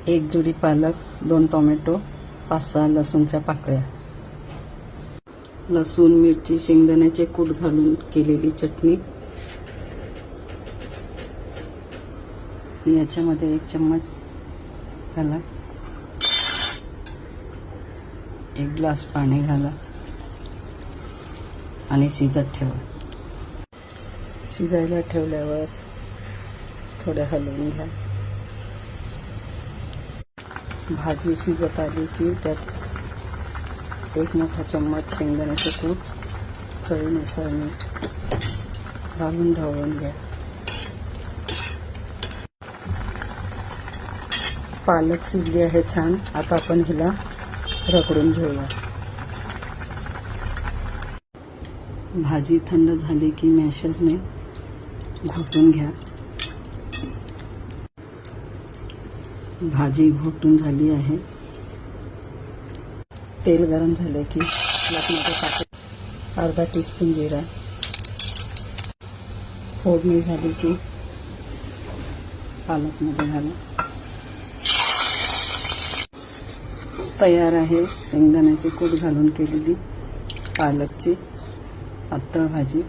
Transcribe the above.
एक जुडी पालक, 2 टोमॅटो, 5-6 लसूणच्या पाकळ्या, लसूण, मिरची, शेंगदाण्याचे कूट घालून केलेली चटणी, याच्यामध्ये 1 चम्मच घाला, 1 ग्लास पाणी घाला आणि शिजत ठेवा. शिजायला ठेवल्यावर थोडे हलवून घ्या. भाजी शिजत आली की त्यात 1 मोठा चम्मच शेंगदाण्याचे कूट, चवीनुसार मीठ घालून ढवळून घ्या. पालक शिजली आहे छान. आता आपण हिला रगडून घेऊया. भाजी थंड झाली की मॅशरने घोटून घ्या. भाजी घोटून झाली आहे. तेल गरम झाले की पालकमध्ये टाका. अर्धा टीस्पून जिरा. फोडणी झाली की पालकमध्ये घाला. तयार आहे शेंगदाण्याचे कूट घालून केलेली पालकची पातळ भाजी.